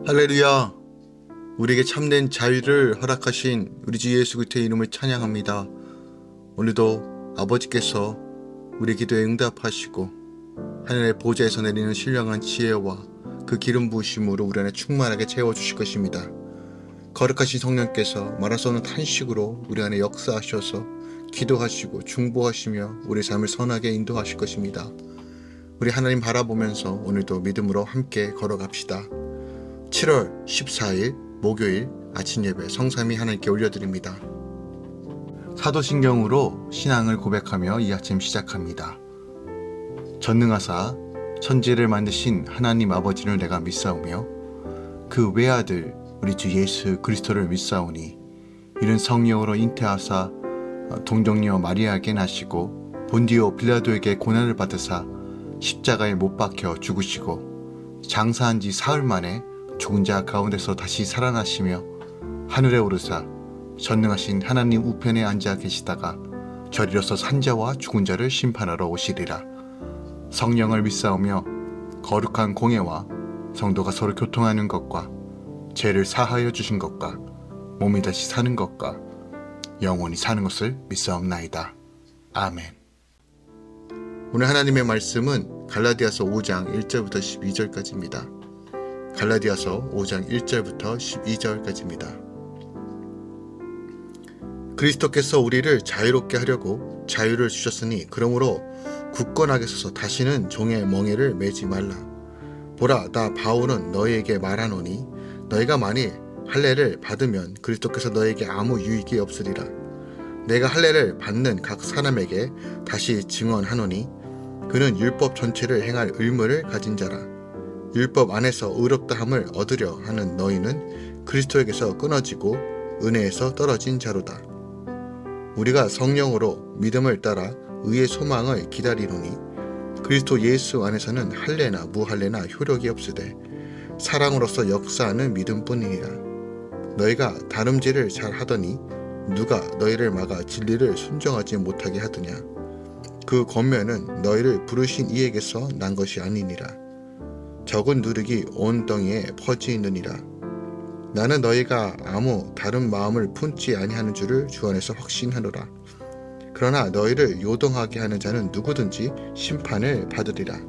할렐루야! 우리에게 참된 자유를 허락하신 우리 주 예수 그리스도의 이름을 찬양합니다. 오늘도 아버지께서 우리 기도에 응답하시고 하늘의 보좌에서 내리는 신령한 지혜와 그 기름 부으심으로 우리 안에 충만하게 채워주실 것입니다. 거룩하신 성령께서 말할 수 없는 탄식으로 우리 안에 역사하셔서 기도하시고 중보하시며 우리 삶을 선하게 인도하실 것입니다. 우리 하나님 바라보면서 오늘도 믿음으로 함께 걸어갑시다. 7월 14일 목요일 아침 예배 성삼위 하나님께 올려드립니다. 사도신경으로 신앙을 고백하며 이 아침 시작합니다. 전능하사 천지를 만드신 하나님 아버지를 내가 믿사오며 그 외아들 우리 주 예수 그리스도를 믿사오니 이는 성령으로 잉태하사 동정녀 마리아에게 나시고 본디오 빌라도에게 고난을 받으사 십자가에 못 박혀 죽으시고 장사한 지 사흘 만에 죽은 자 가운데서 다시 살아나시며 하늘에 오르사 전능하신 하나님 우편에 앉아 계시다가 저리로서 산자와 죽은 자를 심판하러 오시리라. 성령을 믿사오며 거룩한 공예와 성도가 서로 교통하는 것과 죄를 사하여 주신 것과 몸이 다시 사는 것과 영원히 사는 것을 믿사옵나이다. 아멘. 오늘 하나님의 말씀은 갈라디아서 5장 1절부터 12절까지입니다. 갈라디아서 5장 1절부터 12절까지입니다. 그리스도께서 우리를 자유롭게 하려고 자유를 주셨으니 그러므로 굳건하게 서서 다시는 종의 멍에를 매지 말라. 보라, 나 바울은 너희에게 말하노니 너희가 만일 할례를 받으면 그리스도께서 너희에게 아무 유익이 없으리라. 내가 할례를 받는 각 사람에게 다시 증언하노니 그는 율법 전체를 행할 의무를 가진 자라. 율법 안에서 의롭다함을 얻으려 하는 너희는 그리스도에게서 끊어지고 은혜에서 떨어진 자로다. 우리가 성령으로 믿음을 따라 의의 소망을 기다리노니 그리스도 예수 안에서는 할례나 무할례나 효력이 없으되 사랑으로서 역사하는 믿음뿐이니라. 너희가 다름질을 잘 하더니 누가 너희를 막아 진리를 순종하지 못하게 하느냐. 그 권면은 너희를 부르신 이에게서 난 것이 아니니라. 적은 누룩이 온 땅에 퍼지 있느니라. 나는 너희가 아무 다른 마음을 품지 아니하는 줄을 주 안에서 확신하노라. 그러나 너희를 요동하게 하는 자는 누구든지 심판을 받으리라.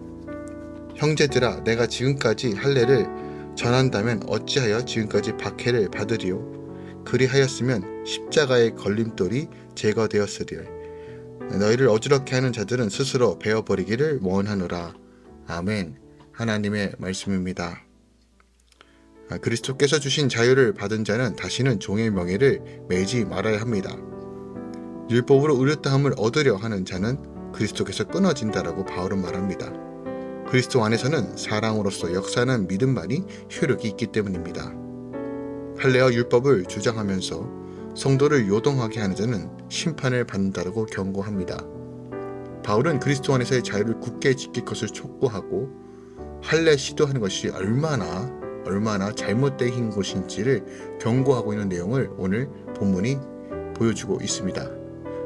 형제들아, 내가 지금까지 할례를 전한다면 어찌하여 지금까지 박해를 받으리요? 그리하였으면 십자가의 걸림돌이 제거되었으리라. 너희를 어지럽게 하는 자들은 스스로 베어버리기를 원하노라. 아멘. 하나님의 말씀입니다. 그리스도께서 주신 자유를 받은 자는 다시는 종의 명예를 매지 말아야 합니다. 율법으로 의롭다함을 얻으려 하는 자는 그리스도께서 끊어진다라고 바울은 말합니다. 그리스도 안에서는 사랑으로서 역사하는 믿음만이 효력이 있기 때문입니다. 할례와 율법을 주장하면서 성도를 요동하게 하는 자는 심판을 받는다라고 경고합니다. 바울은 그리스도 안에서의 자유를 굳게 지킬 것을 촉구하고 할례 시도하는 것이 얼마나 잘못된 것인지를 경고하고 있는 내용을 오늘 본문이 보여주고 있습니다.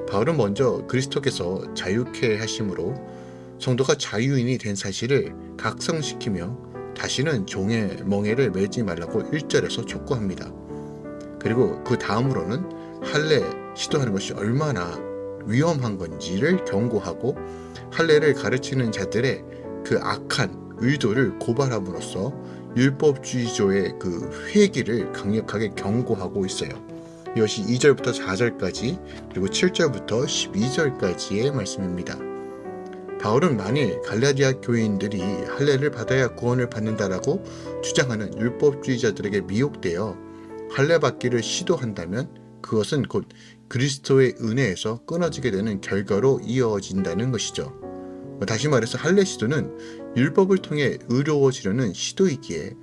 바울은 먼저 그리스도께서 자유케 하심으로 성도가 자유인이 된 사실을 각성시키며 다시는 종의 멍에를 매지 말라고 1절에서 촉구합니다. 그리고 그 다음으로는 할례 시도하는 것이 얼마나 위험한 건지를 경고하고 할례를 가르치는 자들의 그 악한 의도를 고발함으로써 율법주의조의 그 회귀를 강력하게 경고하고 있어요. 이것이 2절부터 4절까지 그리고 7절부터 12절까지의 말씀입니다. 바울은 만일 갈라디아 교인들이 할례를 받아야 구원을 받는다라고 주장하는 율법주의자들에게 미혹되어 할례 받기를 시도한다면 그것은 곧 그리스도의 은혜에서 끊어지게 되는 결과로 이어진다는 것이죠. 다시 말해서 할례 시도는 율법을 통해 의로워지려는 시도이기에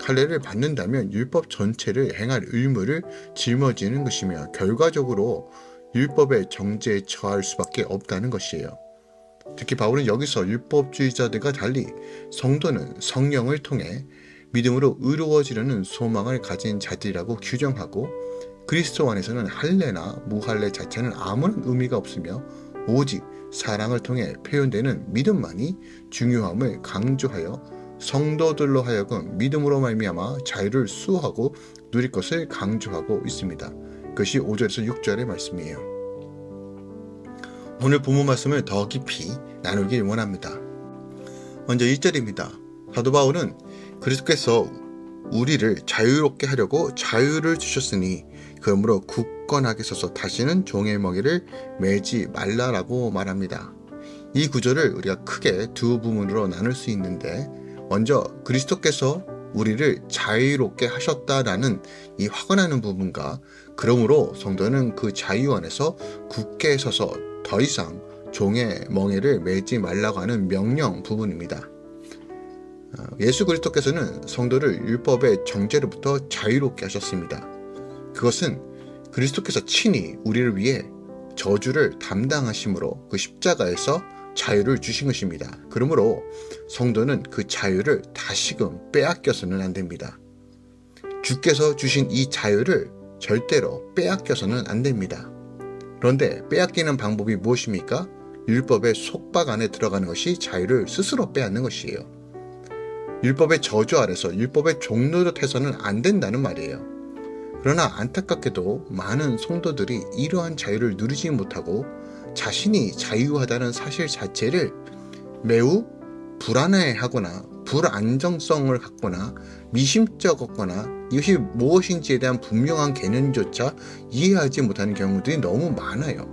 할례를 받는다면 율법 전체를 행할 의무를 짊어지는 것이며 결과적으로 율법의 정죄에 처할 수밖에 없다는 것이에요. 특히 바울은 여기서 율법주의자들과 달리 성도는 성령을 통해 믿음으로 의로워지려는 소망을 가진 자들이라고 규정하고 그리스도 안에서는 할례나 무할례 자체는 아무런 의미가 없으며 오직 사랑을 통해 표현되는 믿음만이 중요함을 강조하여 성도들로 하여금 믿음으로 말미암아 자유를 수호하고 누릴 것을 강조하고 있습니다. 그것이 5절에서 6절의 말씀이에요. 오늘 본문 말씀을 더 깊이 나누길 원합니다. 먼저 1절입니다. 사도 바울은 그리스도께서 우리를 자유롭게 하려고 자유를 주셨으니 그러므로 굳건하게 서서 다시는 종의 멍에를 매지 말라라고 말합니다. 이 구절을 우리가 크게 두 부분으로 나눌 수 있는데, 먼저 그리스도께서 우리를 자유롭게 하셨다라는 이 확언하는 부분과, 그러므로 성도는 그 자유 안에서 굳게 서서 더 이상 종의 멍에를 매지 말라고 하는 명령 부분입니다. 예수 그리스도께서는 성도를 율법의 정죄로부터 자유롭게 하셨습니다. 그것은 그리스도께서 친히 우리를 위해 저주를 담당하심으로 그 십자가에서 자유를 주신 것입니다. 그러므로 성도는 그 자유를 다시금 빼앗겨서는 안 됩니다. 주께서 주신 이 자유를 절대로 빼앗겨서는 안 됩니다. 그런데 빼앗기는 방법이 무엇입니까? 율법의 속박 안에 들어가는 것이 자유를 스스로 빼앗는 것이에요. 율법의 저주 아래서 율법의 종노릇해서는 안 된다는 말이에요. 그러나 안타깝게도 많은 성도들이 이러한 자유를 누리지 못하고 자신이 자유하다는 사실 자체를 매우 불안해하거나 불안정성을 갖거나 미심쩍었거나 이것이 무엇인지에 대한 분명한 개념조차 이해하지 못하는 경우들이 너무 많아요.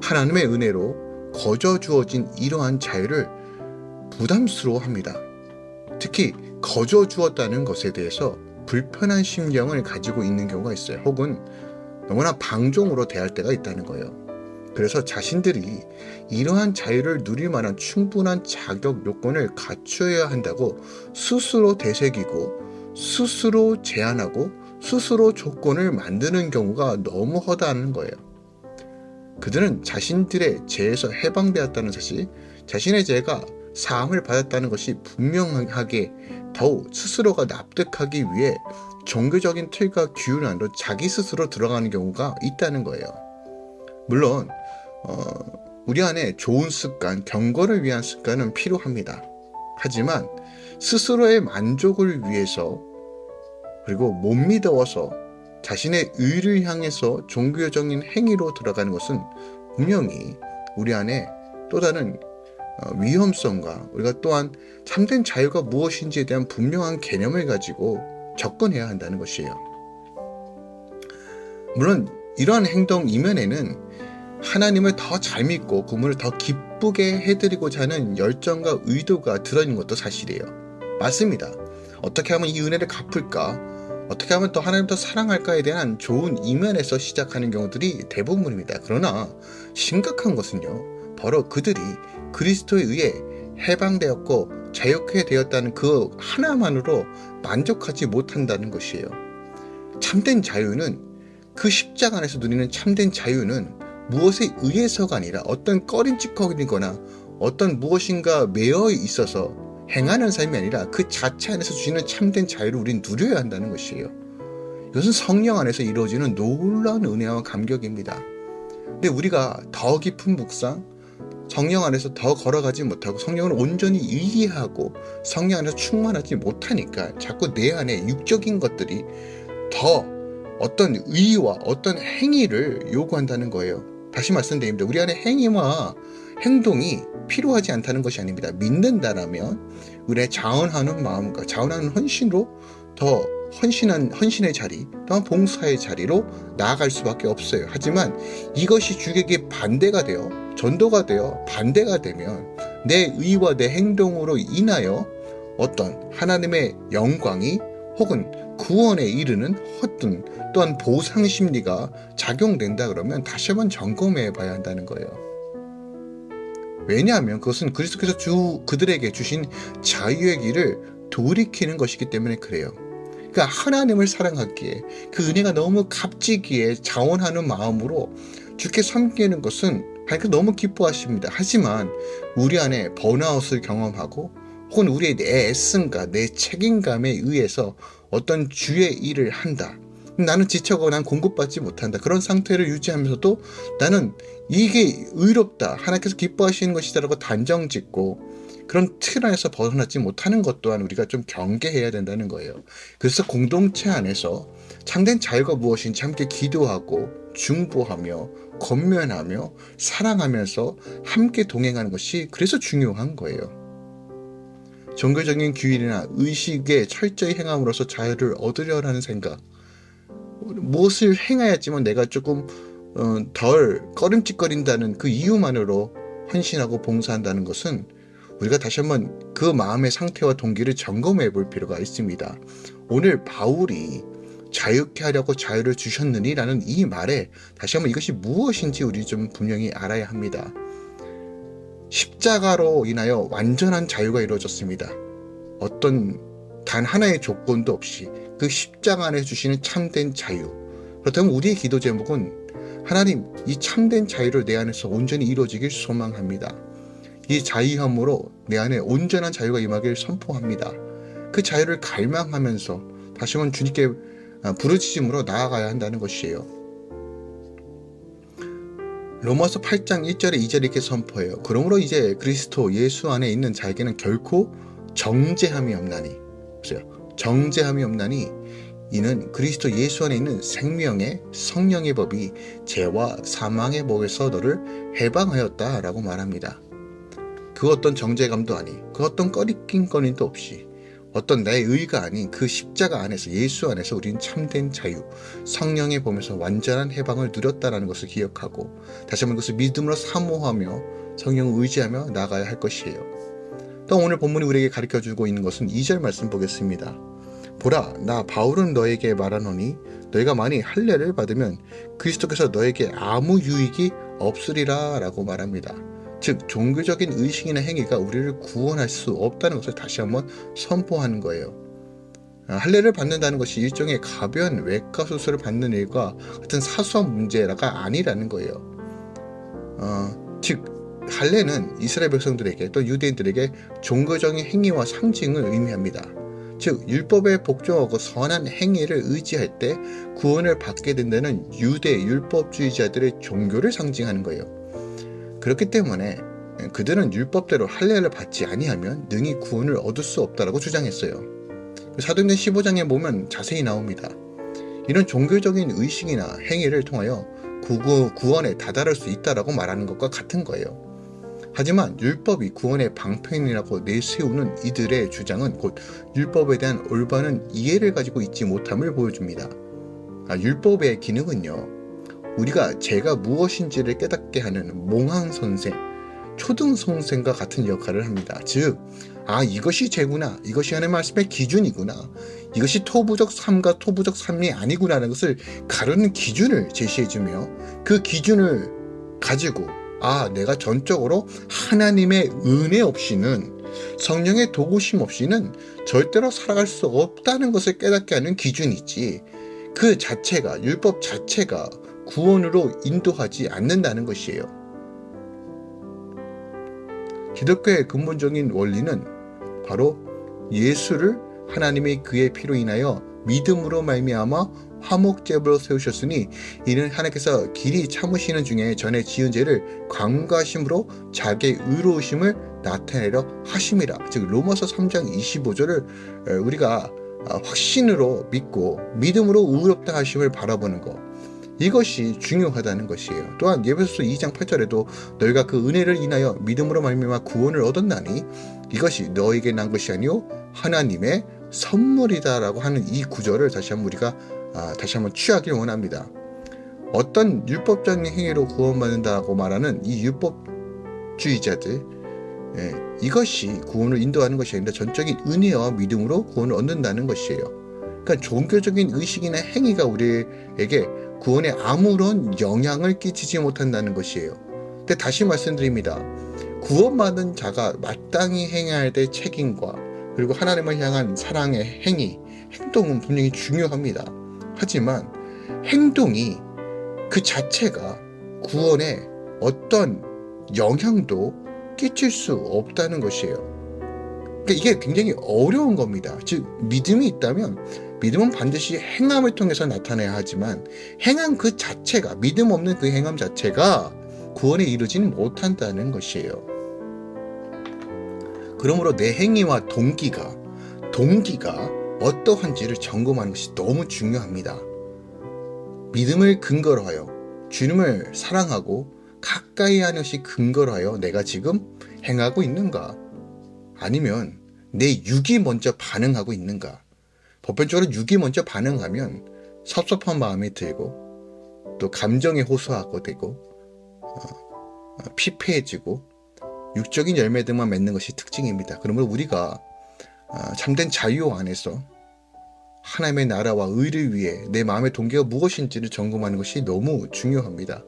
하나님의 은혜로 거저 주어진 이러한 자유를 부담스러워합니다. 특히 거저 주었다는 것에 대해서 불편한 심경을 가지고 있는 경우가 있어요. 혹은 너무나 방종으로 대할 때가 있다는 거예요. 그래서 자신들이 이러한 자유를 누릴 만한 충분한 자격 요건을 갖춰야 한다고 스스로 되새기고 스스로 제한하고 스스로 조건을 만드는 경우가 너무 허다한 거예요. 그들은 자신들의 죄에서 해방되었다는 사실, 자신의 죄가 사함을 받았다는 것이 분명하게 더욱 스스로가 납득하기 위해 종교적인 틀과 규율 안으로 자기 스스로 들어가는 경우가 있다는 거예요. 물론 우리 안에 좋은 습관, 경건을 위한 습관은 필요합니다. 하지만 스스로의 만족을 위해서 그리고 못 믿어서 자신의 의를 향해서 종교적인 행위로 들어가는 것은 분명히 우리 안에 또 다른 위험성과 우리가 또한 참된 자유가 무엇인지에 대한 분명한 개념을 가지고 접근해야 한다는 것이에요. 물론 이러한 행동 이면에는 하나님을 더 잘 믿고 그분을 더 기쁘게 해드리고자 하는 열정과 의도가 들어있는 것도 사실이에요. 맞습니다. 어떻게 하면 이 은혜를 갚을까? 어떻게 하면 더 하나님을 더 사랑할까에 대한 좋은 이면에서 시작하는 경우들이 대부분입니다. 그러나 심각한 것은요, 바로 그들이 그리스도에 의해 해방되었고 자유케 되었다는 그 하나만으로 만족하지 못한다는 것이에요. 참된 자유는, 그 십자가 안에서 누리는 참된 자유는 무엇에 의해서가 아니라 어떤 꺼림칙거리거나 어떤 무엇인가 매여 있어서 행하는 삶이 아니라 그 자체 안에서 주시는 참된 자유를 우리는 누려야 한다는 것이에요. 이것은 성령 안에서 이루어지는 놀라운 은혜와 감격입니다. 근데 우리가 더 깊은 묵상, 성령 안에서 더 걸어가지 못하고 성령을 온전히 이해하고 성령 안에서 충만하지 못하니까 자꾸 내 안에 육적인 것들이 더 어떤 의와 어떤 행위를 요구한다는 거예요. 다시 말씀드립니다. 우리 안에 행위와 행동이 필요하지 않다는 것이 아닙니다. 믿는다라면 우리의 자원하는 마음과 자원하는 헌신으로 더 헌신의 자리, 또한 봉사의 자리로 나아갈 수밖에 없어요. 하지만 이것이 주객에 반대가 되어 전도가 되어 반대가 되면 내 의와 내 행동으로 인하여 어떤 하나님의 영광이 혹은 구원에 이르는 어떤 또한 보상 심리가 작용된다 그러면 다시 한번 점검해 봐야 한다는 거예요. 왜냐하면 그것은 그리스도께서 그들에게 주신 자유의 길을 돌이키는 것이기 때문에 그래요. 그러니까 하나님을 사랑하기에 그 은혜가 너무 값지기에 자원하는 마음으로 주께 섬기는 것은 하나님께서 너무 기뻐하십니다. 하지만 우리 안에 번아웃을 경험하고 혹은 우리의 내 애씀과 내 책임감에 의해서 어떤 주의 일을 한다. 나는 지쳐고 난 공급받지 못한다. 그런 상태를 유지하면서도 나는 이게 의롭다. 하나님께서 기뻐하시는 것이다라고 단정짓고 그런 틀 안에서 벗어나지 못하는 것 또한 우리가 좀 경계해야 된다는 거예요. 그래서 공동체 안에서 참된 자유가 무엇인지 함께 기도하고 중보하며 권면하며 사랑하면서 함께 동행하는 것이 그래서 중요한 거예요. 종교적인 규율이나 의식에 철저히 행함으로써 자유를 얻으려는 생각, 무엇을 행하였지만 내가 조금 덜 꺼림칙거린다는 그 이유만으로 헌신하고 봉사한다는 것은 우리가 다시 한번 그 마음의 상태와 동기를 점검해 볼 필요가 있습니다. 오늘 바울이 자유케 하려고 자유를 주셨느니 라는 이 말에 다시 한번 이것이 무엇인지 우리 좀 분명히 알아야 합니다. 십자가로 인하여 완전한 자유가 이루어졌습니다. 어떤 단 하나의 조건도 없이 그 십자가 안에 주시는 참된 자유. 그렇다면 우리의 기도 제목은 하나님, 이 참된 자유를 내 안에서 온전히 이루어지길 소망합니다. 이 자유함으로 내 안에 온전한 자유가 임하길 선포합니다. 그 자유를 갈망하면서 다시 한번 주님께 부르짖음으로 나아가야 한다는 것이에요. 로마서 8장 1절에 2절에 이렇게 선포해요. 그러므로 이제 그리스도 예수 안에 있는 자에게는 결코 정죄함이 없나니, 보세요. 정죄함이 없나니 이는 그리스도 예수 안에 있는 생명의 성령의 법이 죄와 사망의 목에서 너를 해방하였다라고 말합니다. 그 어떤 정죄감도 아닌, 그 어떤 꺼리낀거림도 없이 어떤 나의 의가 아닌 그 십자가 안에서, 예수 안에서 우리는 참된 자유, 성령의 범에서 완전한 해방을 누렸다는 것을 기억하고 다시 한번 그것을 믿음으로 사모하며 성령을 의지하며 나아가야 할 것이에요. 또 오늘 본문이 우리에게 가르쳐주고 있는 것은 2절 말씀 보겠습니다. 보라, 나 바울은 너에게 말하노니 너희가 만일 할례를 받으면 그리스도께서 너에게 아무 유익이 없으리라 라고 말합니다. 즉 종교적인 의식이나 행위가 우리를 구원할 수 없다는 것을 다시 한번 선포하는 거예요. 할례를 받는다는 것이 일종의 가벼운 외과 수술을 받는 일과 같은 사소한 문제가 아니라는 거예요. 즉 할례는 이스라엘 백성들에게 또 유대인들에게 종교적인 행위와 상징을 의미합니다. 즉 율법에 복종하고 선한 행위를 의지할 때 구원을 받게 된다는 유대 율법주의자들의 종교를 상징하는 거예요. 그렇기 때문에 그들은 율법대로 할례를 받지 아니하면 능히 구원을 얻을 수 없다라고 주장했어요. 사도행전 15장에 보면 자세히 나옵니다. 이런 종교적인 의식이나 행위를 통하여 구원에 다다를 수 있다라고 말하는 것과 같은 거예요. 하지만 율법이 구원의 방편이라고 내세우는 이들의 주장은 곧 율법에 대한 올바른 이해를 가지고 있지 못함을 보여줍니다. 율법의 기능은요, 우리가 죄가 무엇인지를 깨닫게 하는 몽항선생, 초등선생과 같은 역할을 합니다. 즉, 이것이 죄구나, 이것이 하나님의 말씀의 기준이구나, 이것이 토부적 삶과 토부적 삶이 아니구나라는 것을 가르는 기준을 제시해주며 그 기준을 가지고 내가 전적으로 하나님의 은혜 없이는, 성령의 도우심 없이는 절대로 살아갈 수 없다는 것을 깨닫게 하는 기준이지, 그 자체가, 율법 자체가 구원으로 인도하지 않는다는 것이에요. 기독교의 근본적인 원리는 바로 예수를 하나님의 그의 피로 인하여 믿음으로 말미암아 화목제물로 세우셨으니 이는 하나님께서 길이 참으시는 중에 전에 지은 죄를 광과하심으로 자기의 의로우심을 나타내려 하심이라. 즉 로마서 3장 25절을 우리가 확신으로 믿고 믿음으로 의롭다 하심을 바라보는 것, 이것이 중요하다는 것이에요. 또한 에베소서 2장 8절에도 너희가 그 은혜를 인하여 믿음으로 말미암아 구원을 얻었나니 이것이 너에게 난 것이 아니요 하나님의 선물이다라고 하는 이 구절을 다시 한번 우리가 다시 한번 취하길 원합니다. 어떤 율법적인 행위로 구원받는다고 말하는 이 율법주의자들, 이것이 구원을 인도하는 것이 아니라 전적인 은혜와 믿음으로 구원을 얻는다는 것이에요. 그러니까 종교적인 의식이나 행위가 우리에게 구원에 아무런 영향을 끼치지 못한다는 것이에요. 근데 다시 말씀드립니다. 구원받은 자가 마땅히 행해야 될 책임과 그리고 하나님을 향한 사랑의 행동은 분명히 중요합니다. 하지만 행동이 그 자체가 구원에 어떤 영향도 끼칠 수 없다는 것이에요. 그러니까 이게 굉장히 어려운 겁니다. 즉 믿음이 있다면 믿음은 반드시 행함을 통해서 나타나야 하지만 행함 그 자체가, 믿음 없는 그 행함 자체가 구원에 이르지는 못한다는 것이에요. 그러므로 내 행위와 동기가 어떠한지를 점검하는 것이 너무 중요합니다. 믿음을 근거로 하여 주님을 사랑하고 가까이 하는 것이 근거로 하여 내가 지금 행하고 있는가? 아니면 내 육이 먼저 반응하고 있는가? 보편적으로 육이 먼저 반응하면 섭섭한 마음이 들고 또 감정에 호소하게 되고 피폐해지고 육적인 열매들만 맺는 것이 특징입니다. 그러므로 우리가 참된 자유 안에서 하나님의 나라와 의를 위해 내 마음의 동기가 무엇인지를 점검하는 것이 너무 중요합니다.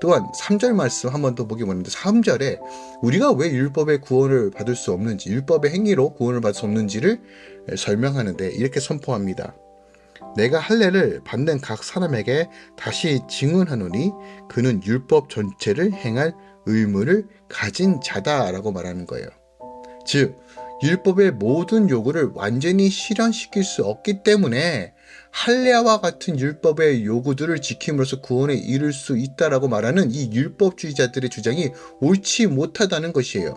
또한 3절 말씀 한 번 더 보기 원하는데 3절에 우리가 왜 율법의 구원을 받을 수 없는지, 율법의 행위로 구원을 받을 수 없는지를 설명하는데 이렇게 선포합니다. 내가 할례를 받는 각 사람에게 다시 증언하노니 그는 율법 전체를 행할 의무를 가진 자다라고 말하는 거예요. 즉 율법의 모든 요구를 완전히 실현시킬 수 없기 때문에 할례와 같은 율법의 요구들을 지킴으로써 구원에 이를 수 있다라고 말하는 이 율법주의자들의 주장이 옳지 못하다는 것이에요.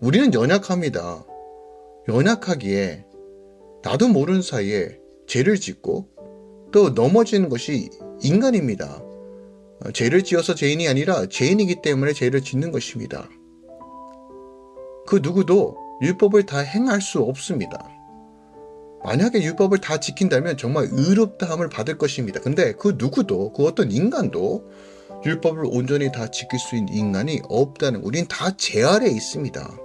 우리는 연약합니다. 연약하기에 나도 모르는 사이에 죄를 짓고 또 넘어지는 것이 인간입니다. 죄를 지어서 죄인이 아니라 죄인이기 때문에 죄를 짓는 것입니다. 그 누구도 율법을 다 행할 수 없습니다. 만약에 율법을 다 지킨다면 정말 의롭다함을 받을 것입니다. 근데 그 누구도, 그 어떤 인간도 율법을 온전히 다 지킬 수 있는 인간이 없다는, 우린 다 죄 아래에 있습니다.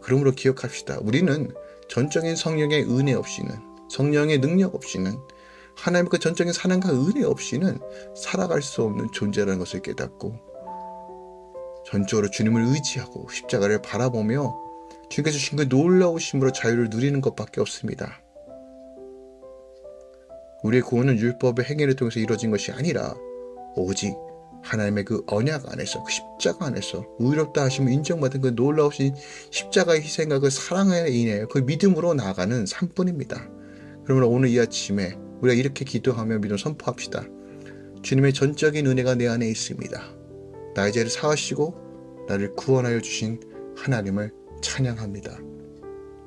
그러므로 기억합시다. 우리는 전적인 성령의 은혜 없이는, 성령의 능력 없이는, 하나님의 그 전적인 사랑과 은혜 없이는 살아갈 수 없는 존재라는 것을 깨닫고 전적으로 주님을 의지하고 십자가를 바라보며 주님께서 주신 그 놀라우심으로 자유를 누리는 것밖에 없습니다. 우리의 구원은 율법의 행위를 통해서 이루어진 것이 아니라 오직 하나님의 그 언약 안에서, 그 십자가 안에서 의롭다 하심을 인정받은 그 놀라우신 십자가의 희생과 그 사랑에 인해 그 믿음으로 나아가는 삶뿐입니다. 그러므로 오늘 이 아침에 우리가 이렇게 기도하며 믿음 선포합시다. 주님의 전적인 은혜가 내 안에 있습니다. 나의 죄를 사하시고 나를 구원하여 주신 하나님을 찬양합니다.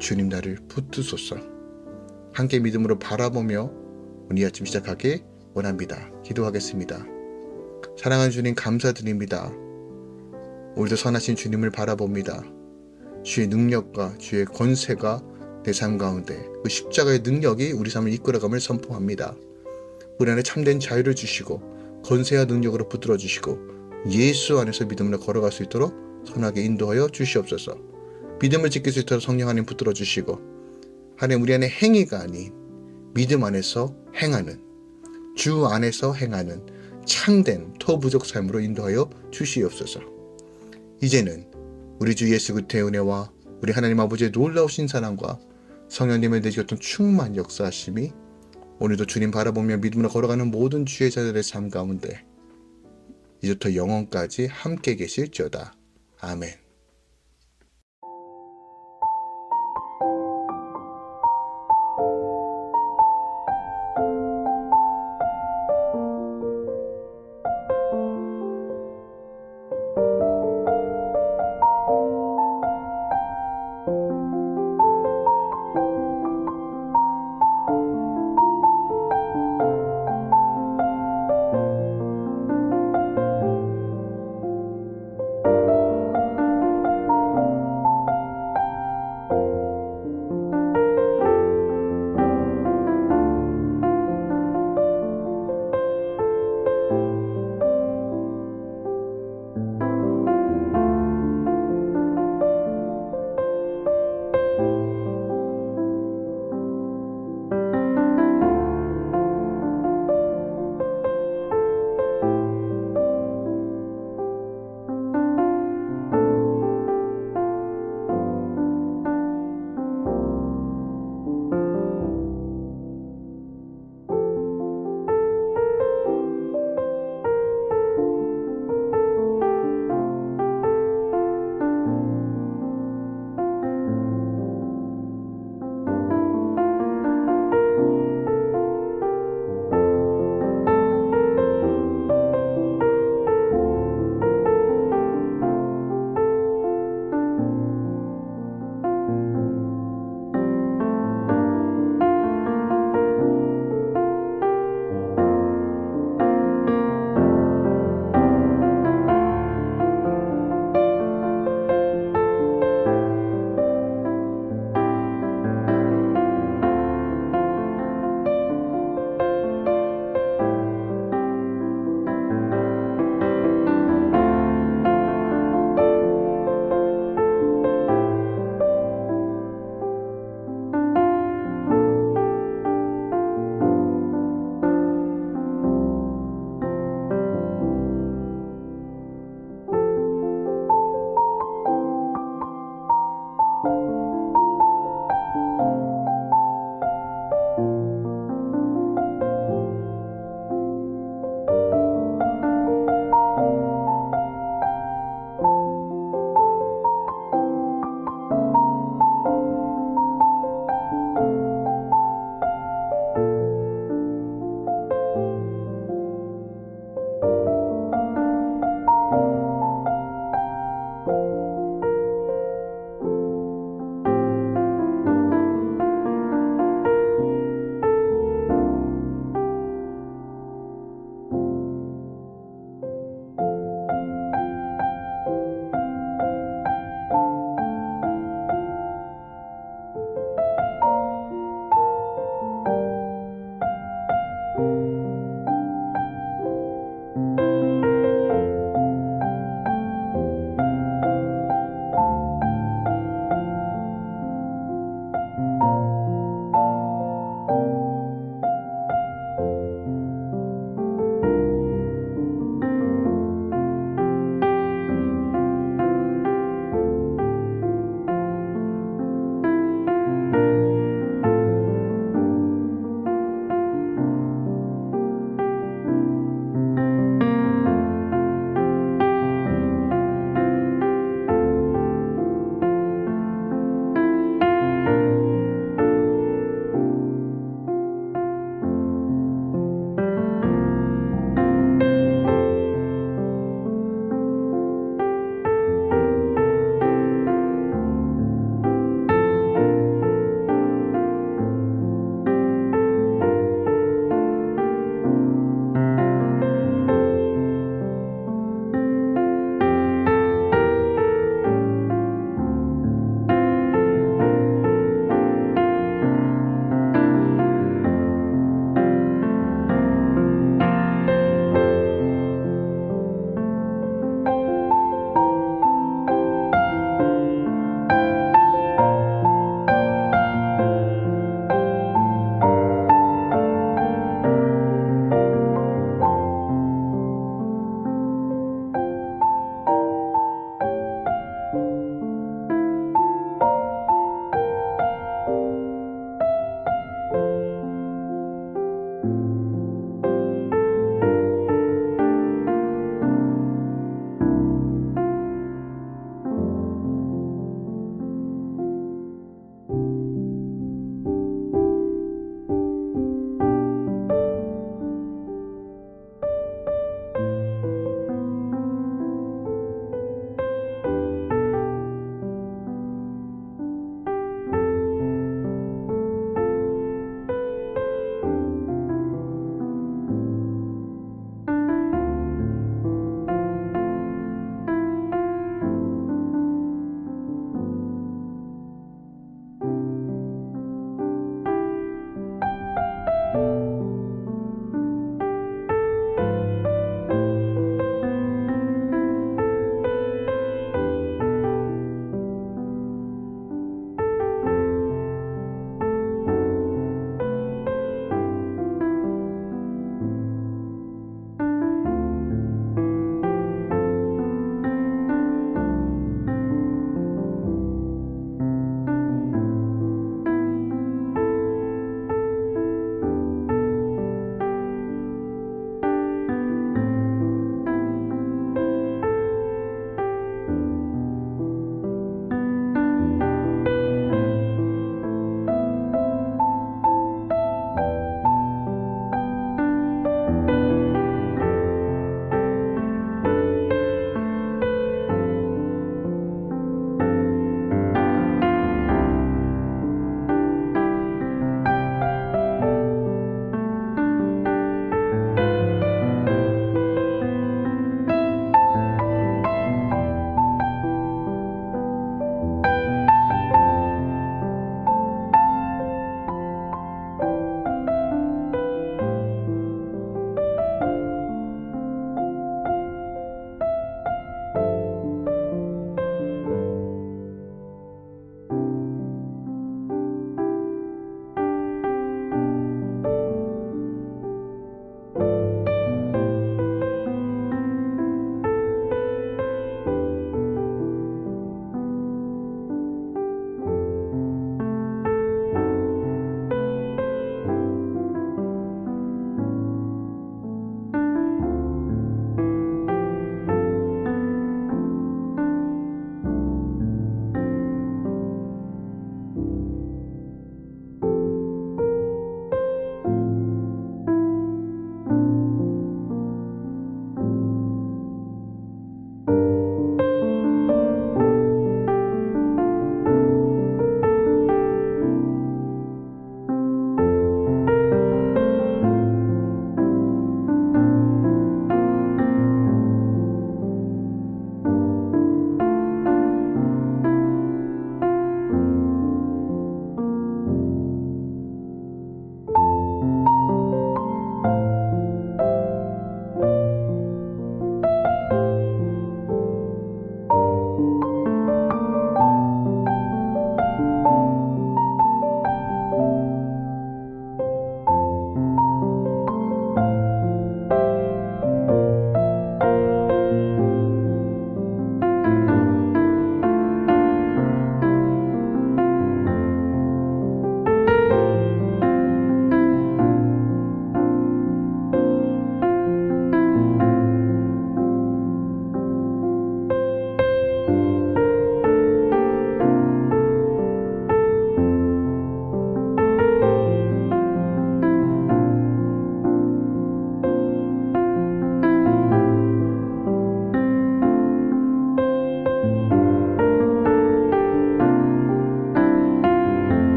주님 나를 붙드소서. 함께 믿음으로 바라보며 오늘 이 아침 시작하길 원합니다. 기도하겠습니다. 사랑하는 주님 감사드립니다. 오늘도 선하신 주님을 바라봅니다. 주의 능력과 주의 권세가 내 삶 가운데 그 십자가의 능력이 우리 삶을 이끌어감을 선포합니다. 우리 안에 참된 자유를 주시고 권세와 능력으로 붙들어 주시고 예수 안에서 믿음으로 걸어갈 수 있도록 선하게 인도하여 주시옵소서. 믿음을 지킬 수 있도록 성령 하나님 붙들어 주시고 하나님 우리 안에 행위가 아닌 믿음 안에서 행하는, 주 안에서 행하는 참된 토부족 삶으로 인도하여 주시옵소서. 이제는 우리 주 예수 그리스도의 은혜와 우리 하나님 아버지의 놀라우신 사랑과 성령님의 내주셨던 충만 역사하심이 오늘도 주님 바라보며 믿음으로 걸어가는 모든 주의 자들의 삶 가운데 이제부터 영원까지 함께 계실지어다. 아멘.